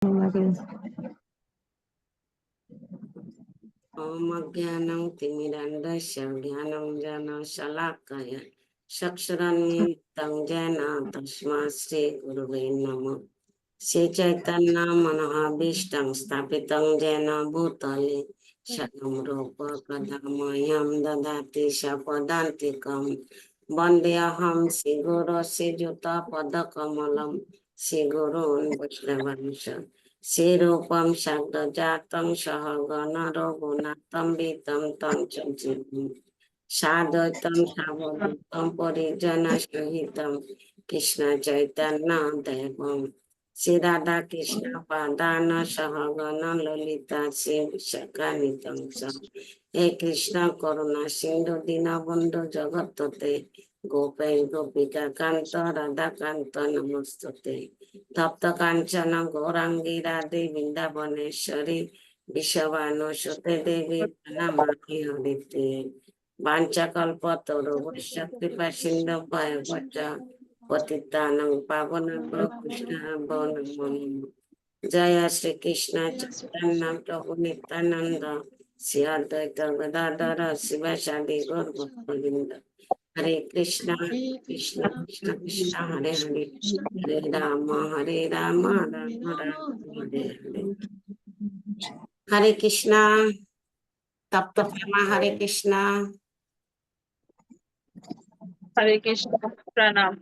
ओम ज्ञानं तिमिरन्धस्य ज्ञानाञ्जनशलाकया चक्षुरुन्मिलितं येन तस्मै श्रीगुरुवे नमः। श्रीचैतन्य मनोभीष्टं स्थापितं येन भूतले स्वयं रूप कदा मह्यं ददाति स्वपदान्तिकं। वन्देऽहं श्रीगुरो श्रीयुतपदकमलं श्रीगुरून् वैष्णवांश्च। श्रीरूपं साग्रजातं सहगण रघुनाथं वितं तं सजीवं साद्वैतं सावधूतं परिजनसहितं कृष्ण चैतन्य देवं श्रीराधा कृष्ण पादान सहगण ललिता श्री विशाखान्वितं च। हे कृष्ण करुणा सिंधु दीनबन्धु जगत्पते गोपै गोपिका कान्त राधा कान्त नमस्तुते। तप्त कांचन गौरांगी राधे वृंदावनेश्वरी विश्ववानुसुते देवी नमामि हरिते। वाञ्छाकल्पतरुभ्यश्च कृपा सिन्धुभ्यश्च पतितानां पावनेभ्यो वैष्णवेभ्यो नमो नमः। जय श्री कृष्ण चैतन्य प्रभु नित्यानंद श्री अद्वैत गदाधर शिवासादि गौर भक्तवृंद। हरे कृष्णा कृष्ण कृष्ण कृष्ण हरे हरे हरे राम राम राम हरे हरे। हरे कृष्णा तप्त हरे कृष्णा। हरे कृष्ण प्रणाम।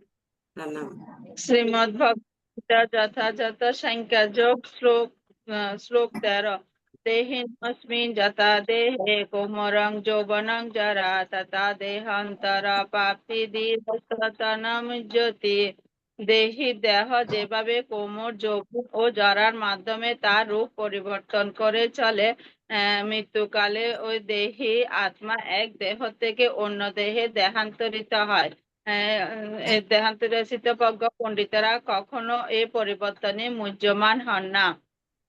प्रणाम। श्रीमद् भगवद যথাযথ সংখ্যা যোগ শ্লোক 13। দেহিনস্মিन् যথা দেহে কৌমারং যৌবনং জরা তথা দেহান্তরা প্রাপ্তি দীর্ঘতনম জ্যোতি। দেহি দেহ যেভাবে কোমর যৌবন ও জরার মাধ্যমে তার রূপ পরিবর্তন করে চলে, মৃত্যুকালে ওই দেহি আত্মা এক দেহ থেকে অন্য দেহে দেহান্তরিত হয়। দেহান্তরিত প্রজ্ঞ পণ্ডিতেরা কখনো এই পরিবর্তনে মুহ্যমান হন না।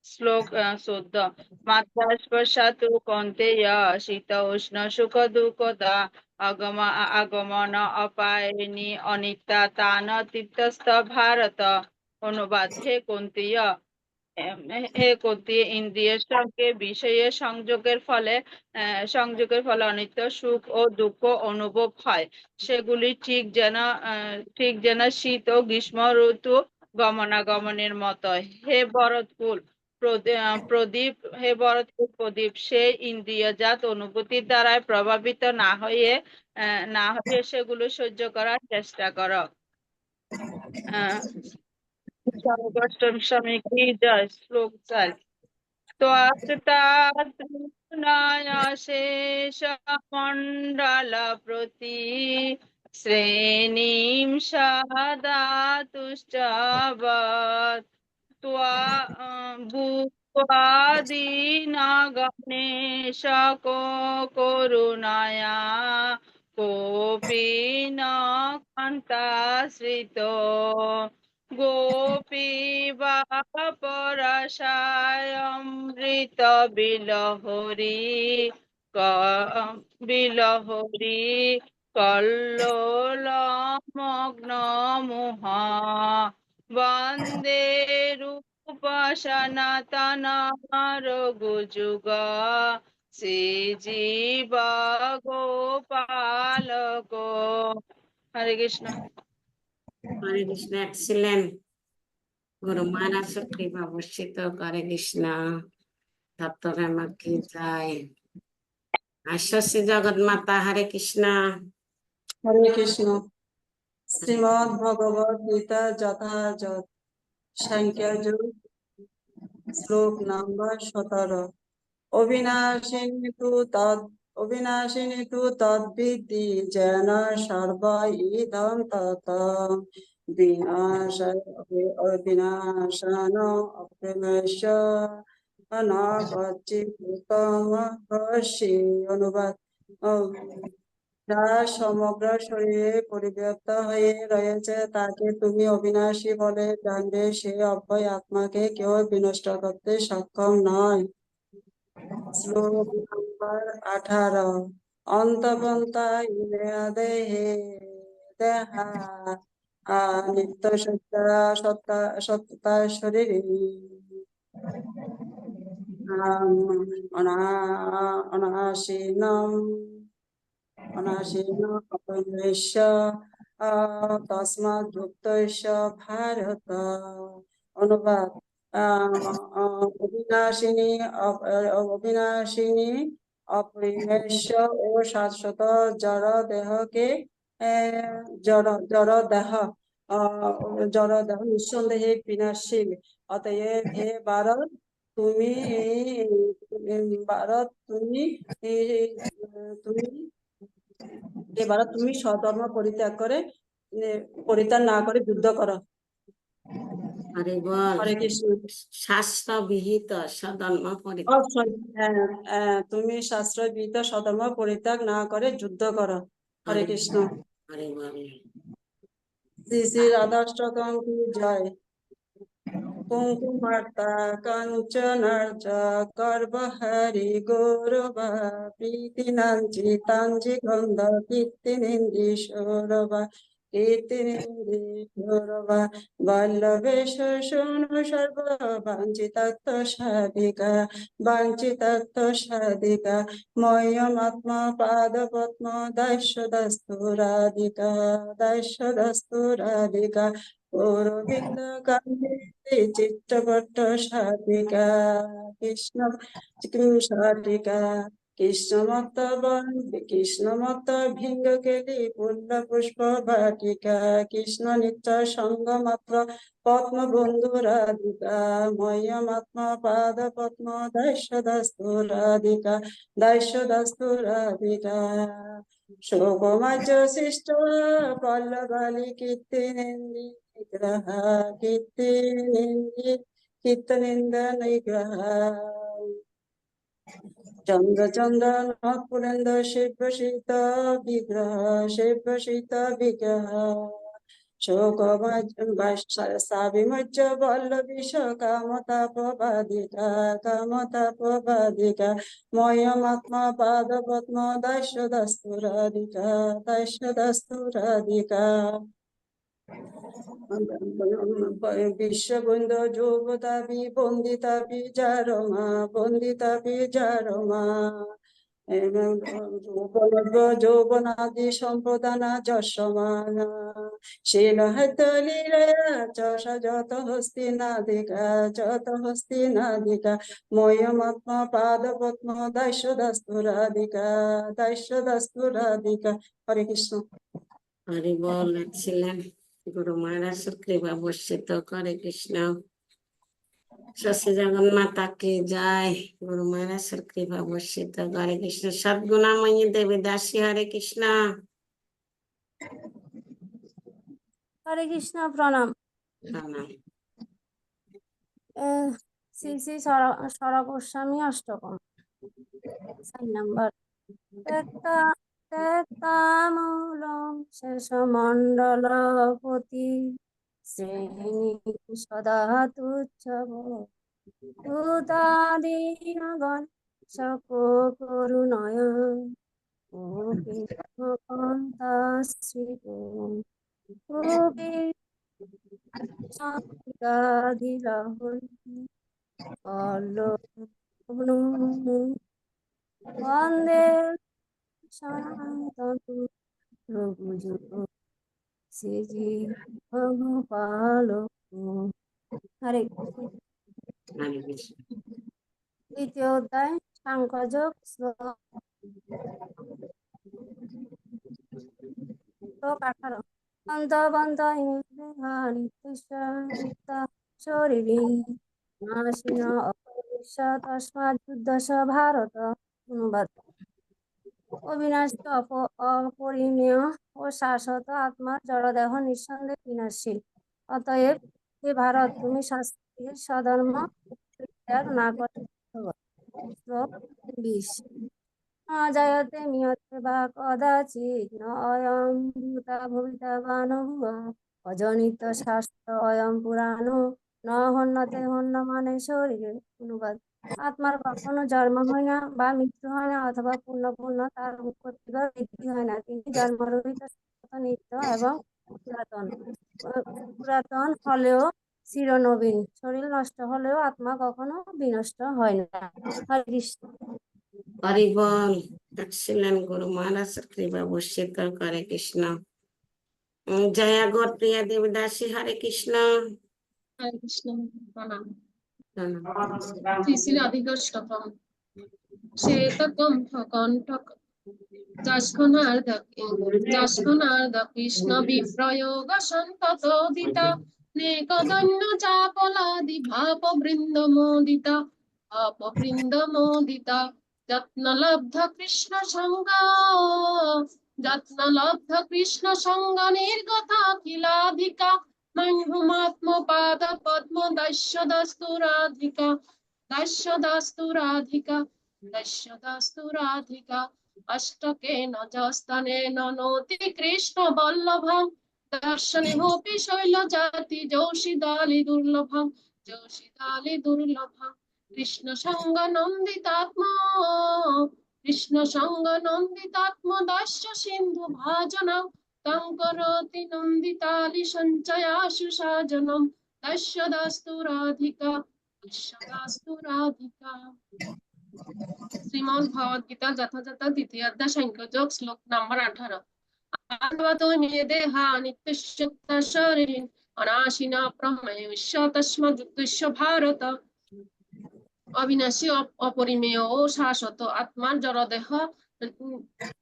শ্লোক 14। মাত্রা স্পর্শাত কৌন্তেয় শীত উষ্ণ সুখ দুঃখদা আগমন অপায়নি অনিত্যা তান তীর্থস্থ ভারত। অনুবাদ: হে কুন্তীয়, ইন্দ্রিয়ের সঙ্গে বিষয়ের সংযোগের ফলে অনিত্য সুখ ও দুঃখ অনুভব হয়। সেগুলি ঠিক যেন শীত ও গ্রীষ্ম ঋতু গমনাগমনের মতো। হে ভরতকুল প্রদীপ হে ভরতকুল প্রদীপ, সেই ইন্দ্রিয়জাত অনুভূতির দ্বারা প্রভাবিত না হয়ে সেগুলো সহ্য করার চেষ্টা করো। অষ্টম স্বামী কি জয়। শ্লোক 4। শেষ মণ্ডল প্রতি শ্রেণীম সদা তুষ্টবৎ ভূপাদীনা গণেশ করুণায়া কোপি ন কন্তাশ্রিত গোপী পরশায়মৃত বিলহরি বিলহরি কল্লোলমগ্ন মুহ বন্দে রূপ সনাতন রঘুযুগ শ্রীজীব গোপালক। হরে কৃষ্ণ। हरे कृष्ण एक्सीलेंट। गुरु महाराज कृपा वर्षित करे कृष्ण तत्व की जाए। आश्वसी जगत माता हरे कृष्ण। हरे कृष्ण। श्रीमद् भगवद गीता যথাযথ সংখ্যা যোগ শ্লোক নম্বর 17। অবিনাশিনী তু তদ্বিদ্ধি যেন সর্ব ইদং তত বিনাশান অপ্রমেশ্য ন কচ্চিৎ ভূতমস্মি। অনুবাদ: যা সমগ্র শরীরে পরিব্যাপ্ত হয়ে রয়েছে তাকে তুমি অবিনাশী বলে জানবে। সে অব্যয় আত্মাকে কেউ বিনষ্ট করতে সক্ষম নয়। শ্লোক নম্বর 18। অন্তবন্তা ইন্দ্রিয়া দেহে দেহা নিত্য সত্তা শরীরে অনাশীনম অনাশীন অপরিবেশ্য তস্মাৎ ভুক্তস্য ভারত। অনুবাদ অবিনাশিনী অবিনাশিনী অপরিমেশ্য ও শাশ্বত জড় দেহকে জড় দেহ নিঃসন্দেহে বিনাশীল। অতএব হে ভারত তুমি তুমি তুমি স্বধর্ম পরিত্যাগ না করে যুদ্ধ করো। হরে বল। হরে কৃষ্ণ। শাস্ত্র বিহিত সধর্ম পরিত্যাগ। তুমি শাস্ত্র বিহিত স্বধর্ম পরিত্যাগ না করে যুদ্ধ করো। হরে কৃষ্ণ। হরে বল। শ্রী শ্রী রাধাষ্টকম কি জয়। কুঙ্কুমার্তা কাঞ্চনার্চ গর্ভহরি গৌরবা প্রীতিনাঞ্চি তাঞ্জি গন্ধ কীর্তিনিন্দি সৌরভা কীর্তিনিন্দি সৌরভা বল্লভেশ শোনো সর্ব বাঞ্ছিতার্থ সাধিকা ময়্যমাত্মা পাদপদ্ম দাস্য দস্তুরাধিকা গৌরবিন্দ কান্তি চিত্তপট্ট সাধিকা কৃষ্ণ সাধিকা কৃষ্ণমত্ত ভিঙ্গ কেলি পূর্ণ পুষ্প বাটিকা কৃষ্ণ নিত্য সঙ্গ মাত্র পদ্ম বন্ধু রাধিকা ময়্যমাত্মা পাদ পদ্ম দাস্য রাধিকা শোকমাচ শিষ্ট পল্লবালি কীর্তিনিন্দি নিগ্রহ কীর্তনিন্দ নিগ্রহ চন্দ্র পুরেন্দ্র শিব শীত বিগ্রহ শোকমাচ বল্লবিষ কামতাপবাধিকা ময়্যমাত্মা পাদপদ্ম দাস্য দস্তুরাধিকা বিশ্ববন্ধু যুবতাপি বন্দিতাপি জারমা যৌবনাদি সম্পদানা যশমানা শীলহতলীলয়া যত হস্তিনাদিকা ময়্যমাত্মা পাদপদ্ম দাস্য দস্তুরাধিকা। হরে কৃষ্ণ। হরি বল। এক্সিলেন্ট। গুরু মহারাজের কৃপা বর্ষিত করে কৃষ্ণ। শ্রী জগন্মাতা কি জয়। গুরু মহারাজের কৃপা বর্ষিত করে কৃষ্ণ। সদ্গুণাময়ী দেবী দাসী হরে কৃষ্ণ। হরে কৃষ্ণ। প্রণাম। প্রণাম। শ্রী শ্রী সর গোস্বামী অষ্টকম 4 নম্বর। ত্যক্তামূলং শেষমণ্ডলপতি শ্রেণী সদা তুচ্ছব ভূতাদিনগণ সকরুণয় বন্দে সনাতন শ্রীজি ভগপাল। হরে কৃষ্ণ। হরে কৃষ্ণ। দ্বিতীয় অধ্যায় সাংখ্যযোগ শ্লোক 18। অন্তবন্ত শরীরী নাসিন অপরিষ্য তস্মাৎ যুদ্ধস্য ভারত। অনুবাদ। অবিনাশী অপরিমেয় ও শাশ্বত আত্মার জড়দেহ নিঃসন্দেহে বিনাশশীল। অতএব হে ভারত তুমি শাস্ত্রের স্বধর্ম পরিত্যাগ না করে শ্লোক 20। জায়তে মিয়তে বা কদাচিৎ ন অয়ং ভূতা ভবিতব্যান ভুবঃ অজনিত শাস্ত্র অয়ং পুরাণো ন হন্যতে হন্যমানে শরীরে। অনুবাদ। আত্মার কখনো জন্ম হয় না বা মৃত্যু হয় না, অথবা পূর্ণ তার উৎপত্তি বা বৃদ্ধি হয় না। তিনি জন্মরহিত, নিত্য এবং পুরাতন হলেও চিরনবীন। শরীর নষ্ট হলেও আত্মা কখনো বিনষ্ট হয় না। হরে কৃষ্ণ। হরি বল। এক্সিলেন্ট, গুরু মহারাজের কৃপা বর্ষিত করে কৃষ্ণ। জয়া গৌর প্রিয়া দেবদাসী, হরে কৃষ্ণ। হরে কৃষ্ণ। প্রণাম। প্রণাম। শ্রী শ্রী রাধিকাষ্টকম। শ্বেতকণ্ঠ কণ্ঠক যস্কনার্দ কৃষ্ণ বিপ্রয়োগ সন্ততোদিতা নেকদন্য চাপলাদি ভাপ বৃন্দ মোদিতা যত্নলব্ধ কৃষ্ণ সঙ্গ নির্গতা কিলাধিকা মহ্যমাত্মপাদ পদ্ম দাস্য দাস্তু রাধিকা অষ্টকেন যস্তনেন নোতি কৃষ্ণ বল্লভং দর্শনেহপি শৈলজাতি যোষিদালি দুর্লভং কৃষ্ণ সঙ্গ নন্দিতাত্ম দাস্য সিন্ধু ভাজনং তং করোতি নন্দিতালি সঞ্চয়াশু সাজনম দাস্য রাধিকা শ্রীমদ্ ভগবদ গীতা যথাযথ দ্বিতীয় অধ্যায় সাংখ্যযোগ শ্লোক নাম্বার 18। আত্মতো মে দেহা নিত্যস্য শরীরিন অনাশিনা প্রমেয়স্য তস্মাদুদ্দেশ্য ভারত। অবিনাশী, অপরিমেয় ও শাশ্বত আত্মার জড়দেহ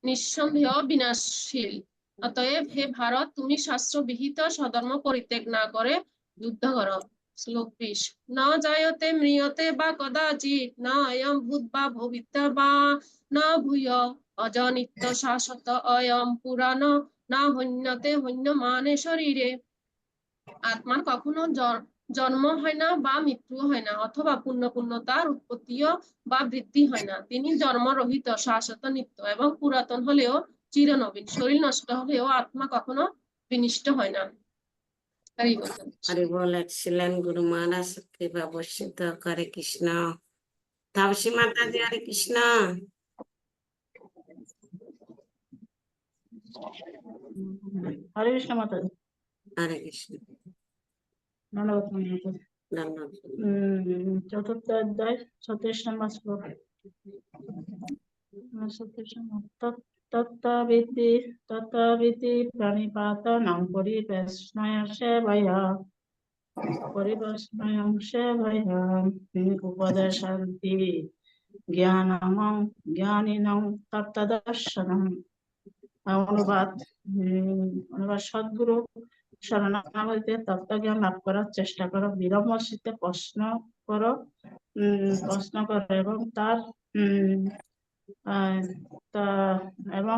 নিঃসন্দেহ বিনাশশীল। অতএব হে ভারত, তুমি শাস্ত্র বিহিত স্বধর্ম পরিত্যাগ না করে যুদ্ধ করো। শ্লোক 20। না জায়তে ম্রিয়তে বা কদাচিৎ না অয়ং ভূত বা ভবিষ্যৎ বা না ভূয় অজনিত্য শাশ্বত অয়ং পুরাণ না হন্যতে হন্যমানে শরীরে। আত্মার কখনো জন্ম হয় না বা মৃত্যু হয় না, অথবা পুণ্যতার উৎপত্তিও বা বৃদ্ধি হয় না। তিনি জন্মরহিত, শাশ্বত, নিত্য এবং পুরাতন হলেও চিরনবীন। শরীর নষ্ট হলেও আত্মা কখনো বিনষ্ট হয় না। হরি বল। এক্সিলেন্ট, গুরু মহারাজের কৃপা বর্ষিত করে কৃষ্ণ। তাপসী মাতাজি, হরে কৃষ্ণ। হরে কৃষ্ণ মাতাজি। হরে কৃষ্ণ। ধন্যবাদ মাতাজি। ধন্যবাদ। চতুর্থ অধ্যায় 36 নম্বর শ্লোক। তত্ত্ববিতি প্রাণিপাতানাং পরিবেশনয়ং সেবয়া উপদেশান্তি জ্ঞানিনং তত্ত্বদর্শনম। অনুবাদ সদ্গুরু শরণাগতে তত্ত্বজ্ঞান লাভ করার চেষ্টা করো, বিলম্ব চিত্তে প্রশ্ন করো এবং তার এবং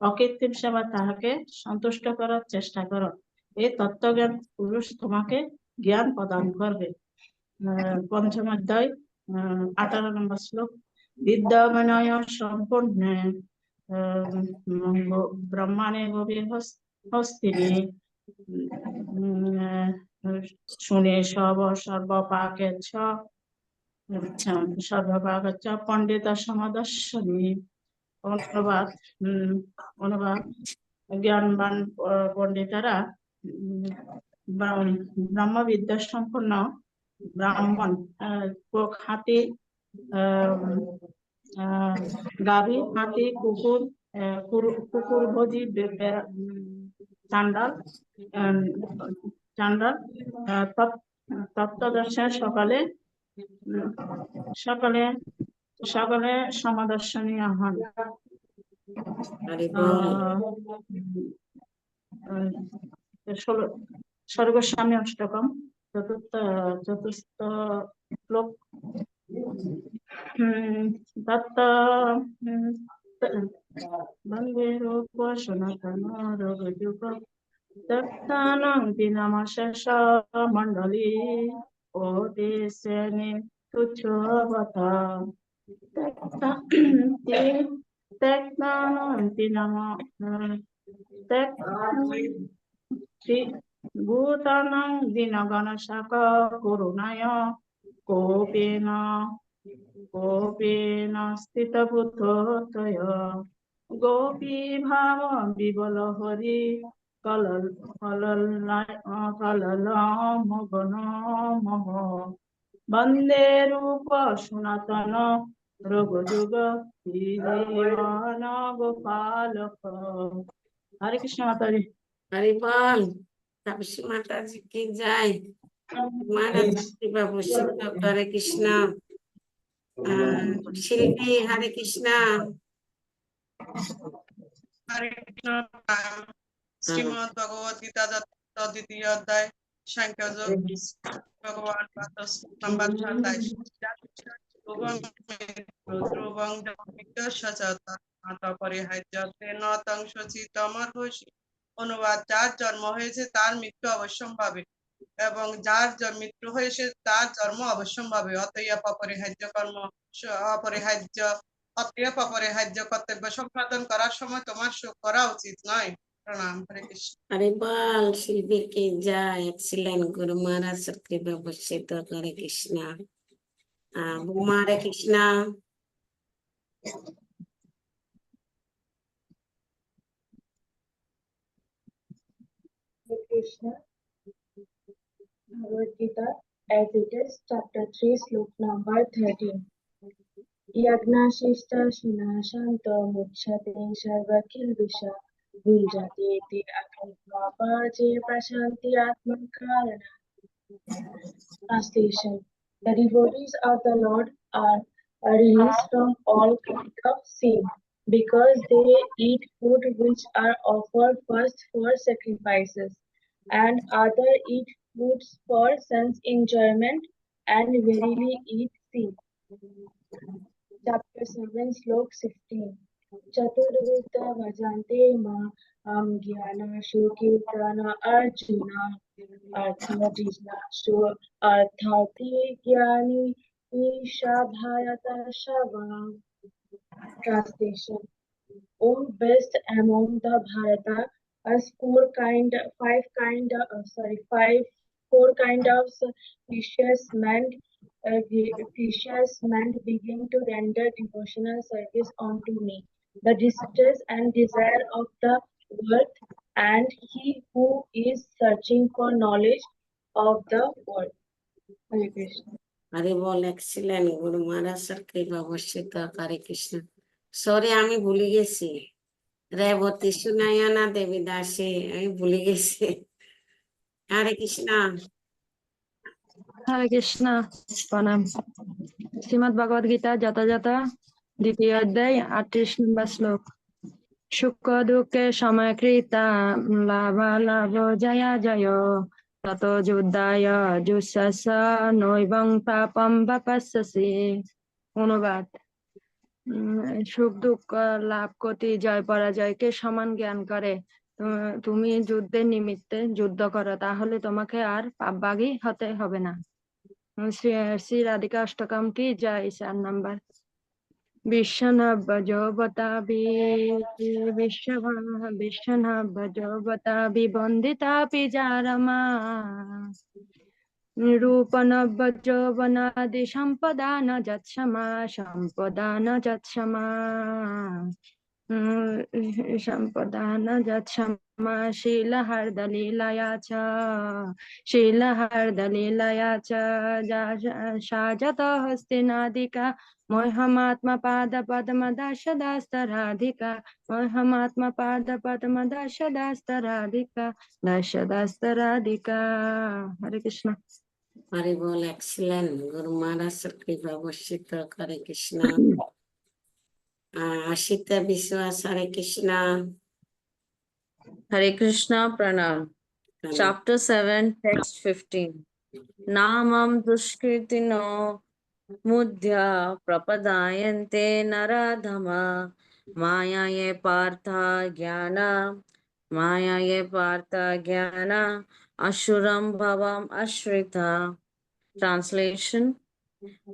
অকৃত্রিম সেবা তাহাকে সন্তুষ্ট করার চেষ্টা করো। এই তত্ত্বজ্ঞান পুরুষ তোমাকে জ্ঞান প্রদান করবে। পঞ্চম অধ্যায় 18 নম্বর শ্লোক। বিদ্যা বিনয় সম্পূর্ণ ব্রহ্মাণে গভীর হস্তিনী শুনে সর্বপাকেচ্ছ পণ্ডিত সমাদর্শনী। অনুবাদ জ্ঞানবান পণ্ডিতেরা ব্রহ্মবিদ্যা সম্পন্ন ব্রাহ্মণ হাতি, গাভী, হাতি, কুকুর ভোজি চান্ডাল তত্ত্বদর্শন সকলে সমাদর্শনীয় হন। স্বর্গস্বামী অষ্টকম চতুর্থ শ্লোক। বন্দে রূপ সনাতন রোগযুগ দত্তানং দিনমশেষ মণ্ডলী ও দেশে তুচ্ছবতা ভূতানাং দীনগণশাক করুণায় কোপেন স্থিতভূতয় গোপী ভাব বিবল হরি কললামগনমঃ বন্দে রূপ সনাতন রঘুযুগ শ্রীজীবন গোপালক। হরে কৃষ্ণ মাতাজি। হরি বল, তাপসী মাতাজি কি যায়। মহারাজ কৃপা বর্ষিত হরে কৃষ্ণ। শিল্পী হরে কৃষ্ণ। হরে কৃষ্ণ। শ্রীমদ ভগবদ গীতা যথাযথ দ্বিতীয় অধ্যায় সাংখ্যযোগ ভগবান নাম্বার 27। ধ্রুবং অপরিহার্য তেন তং শচিত অমর্হসি। অনুবাদ: যার জন্ম হয়েছে তার মৃত্যু অবশ্যম্ভাবী এবং যার মৃত্যু হয়েছে তার জন্ম অবশ্যম্ভাবী। অতএব অপরিহার্য কর্তব্য সম্পাদন করার সময় তোমার শোক করা উচিত নয়। প্রণাম। হরে কৃষ্ণ। হরি বল, শিল্পী কি যায়। এক্সিলেন্ট, গুরু মহারাজ কৃপা বর্ষিত হরে কৃষ্ণ। বুমা হরে Krishna. Krishna, Bhagavad Gita as it is, chapter 3, slok number 13. Yagnashishta shinashanta mukshate sarvakil visha guljate te akilva paje prashanti atman karana. Translation: the devotees of the Lord are released from all kind of sin because they eat food which are offered first for sacrifices, and other eat foods for sense enjoyment and verily eat sin. Chapter 7, Slok 16. Chaturveda Vajante Ma Gyana Shukirtana Arjuna Arthajijna Shu Arthati Gyani Isha Bharata Shava. Translation: O best among the Bharata, as four kind of precious men begin to render devotional service unto me, the distress and desire of the world, and he who is searching for knowledge of the world. Hare Krishna. Hari ball, excellent, গুরু মহারাজ কৃপা বর্ষিত হরে Krishna. Sorry, আমি ভুলে গেছি। রেবতী সুনায়না দেবী দাসী, আমি ভুলে গেছি। হরে কৃষ্ণ। হরে কৃষ্ণ, প্রণাম। শ্রীমদ ভগবদ গীতা যথাযথ দ্বিতীয় অধ্যায় 38 নম্বর শ্লোক। সুখ দুঃখে সমকৃতা লাভালাভ জয়া জয় তত যুদ্ধায় যুঃসস্য নৈবং পাপম বাপস্যসি। অনুবাদ: সুখ দুঃখ, লাভ ক্ষতি, জয় পরাজয়কে সমান জ্ঞান করে তুমি যুদ্ধের নিমিত্তে যুদ্ধ করো, তাহলে তোমাকে আর পাপভাগী হতে হবে না। শ্রী রাধিকা অষ্টকম কি জয়। 4 নম্বর। বিশ্বনব্যজবতাবি বন্দিতাপি জারমা রূপনব্যজবনাদি সম্পদা ন যৎসমা সম্পদা ন যৎসমা সম্পদা ন যৎসমা শীলহর্দলীলয়া চ সাজত হস্তিনাদিকা মহ্যমাত্মা পাদ পদ্মদাশদাস্তরাধিকা মহ্যমাত্মা পাদ পদ্মদাশদাস্তরাধিকা দাশদাস্তরাধিকা। হরে কৃষ্ণ। হরি বল, এক্সিলেন্ট, গুরু মহারাজ কৃপা বর্ষিত হরে কৃষ্ণ। আশিতা বিশ্বাস হরে Krishna. Hare Krishna, Pranam. Chapter 7, text 15. Namam dushkritino mudhya prapadayante naradhama mayaye partha jnana ashuram bhavam ashrita. Translation: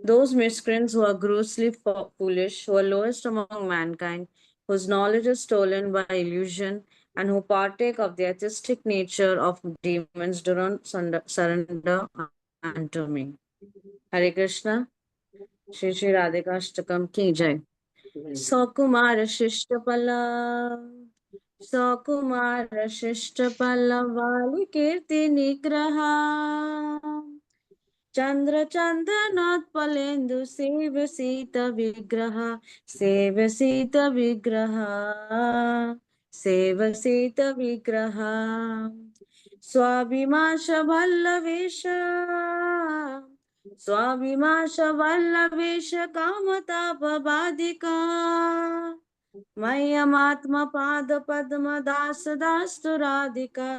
those miscreants who are grossly foolish, who are lowest among mankind, whose knowledge is stolen by illusion, and who partake of the artistic nature of demons, do not surrender unto me. Hare Krishna. Shri Shri Radhika Ashtakam ki jai. Sakumara Shishtapala सकुमार शिष्ट पल्लव वाली कीर्ति निग्रह चंद्र चंदनोत्पलेन्दु save सीत विग्रह save सीत विग्रह save सीत विग्रह स्वाभिमाश वल्लवेश स्वाभिमाश वल्लवेश कामतापबाधिका मह्यमात्मा पाद पद्म दास दास्तु राधिका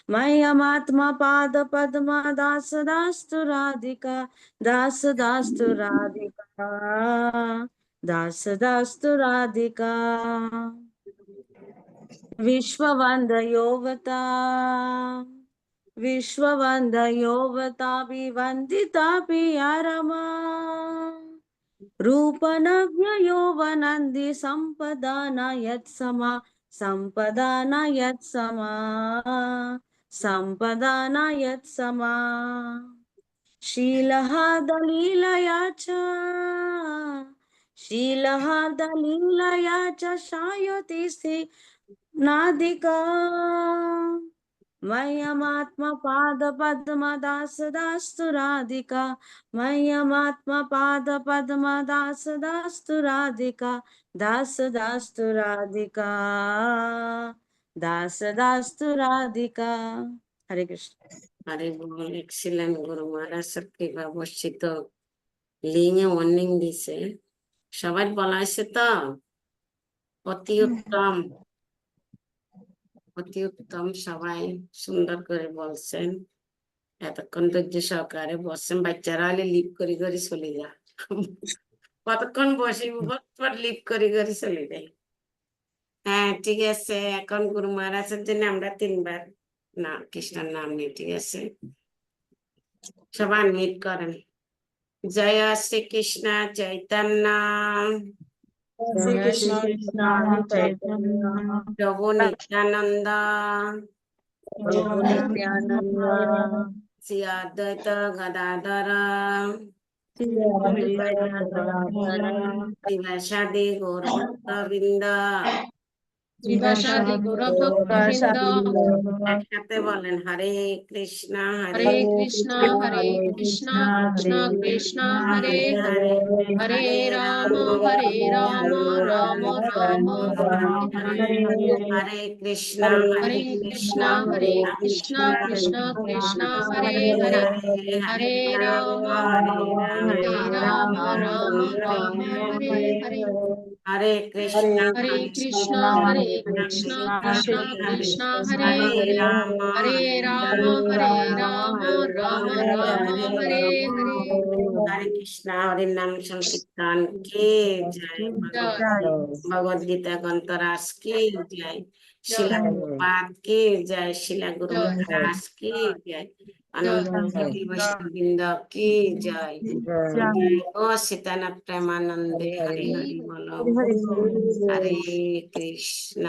मह्यमात्मा पाद पद्म दास दास्तु राधिका दास दास्तु राधिका दास दास्तु राधिका विश्ववन्दयोवता विश्ववन्दयोवता विवन्दिता पिया रमा रूपनव्य यौवनन्दी सम्पदान यत्समा सम्पदान यत्समा सम्पदान यत्समा शीलः दलीलया च शीलः दलीलया च शायति नादिका मह्यमात्मा पाद पद्म दास दास्तु राधिका मह्यमात्मा पाद पद्म दास दास्तु राधिका दास दास्तु राधिका दास दास्तु राधिका। हरे कृष्ण। हरे बोल। एक्सीलेंट गुरु महाराज কৃপা বর্ষিত লিঙ্গে ওয়ার্নিং দিছে সবাই বলা হয়েছে তো অতি উত্তম অতি উত্তম সবাই সুন্দর করে বলছেন এতক্ষণ ধৈর্য সহকারে বসছেন বাচ্চারা হলে লিপ করে করে চলে যা কতক্ষণ বসে লিপ করে করে চলে যায় হ্যাঁ ঠিক আছে এখন গুরু মহারাজের জন্য আমরা 3 বার না কৃষ্ণের নাম নিয়ে ঠিক আছে সবাই মিট করেন জয় শ্রীকৃষ্ণ চৈতন্য जय श्री कृष्ण चैतन्य প্রভু নিত্যানন্দ प्रभु नित्यानंद শ্রী অদ্বৈত গদাধর শিবাসাদি গৌর ভক্তবৃন্দ বিভাষাদি গৌরভক্তবৃন্দ একসাথে বলেন হরে কৃষ্ণ হরে কৃষ্ণ কৃষ্ণ কৃষ্ণ হরে হরে হরে রাম রাম রাম হরে হরে হরে কৃষ্ণ কৃষ্ণ কৃষ্ণ কৃষ্ণ হরে হরে হরে রাম রাম রাম হরে হরে হরে কৃষ্ণ কৃষ্ণ কৃষ্ণ কৃষ্ণ হরে হরে হরে রাম রাম রাম হরে হরে হরে কৃষ্ণ হরে নাম সংকীর্তন কে জয় ভগবদ গীতা গ্রন্থরাজ কে জয় শিলা প্রভুপাদ কে জয় শিলা গুরু মহারাজ কে জয় অনন্ত কোটি বৈষ্ণববৃন্দ কি জয় ও সীতানাথ প্রেমানন্দে হরে হরি বলো হরে কৃষ্ণ।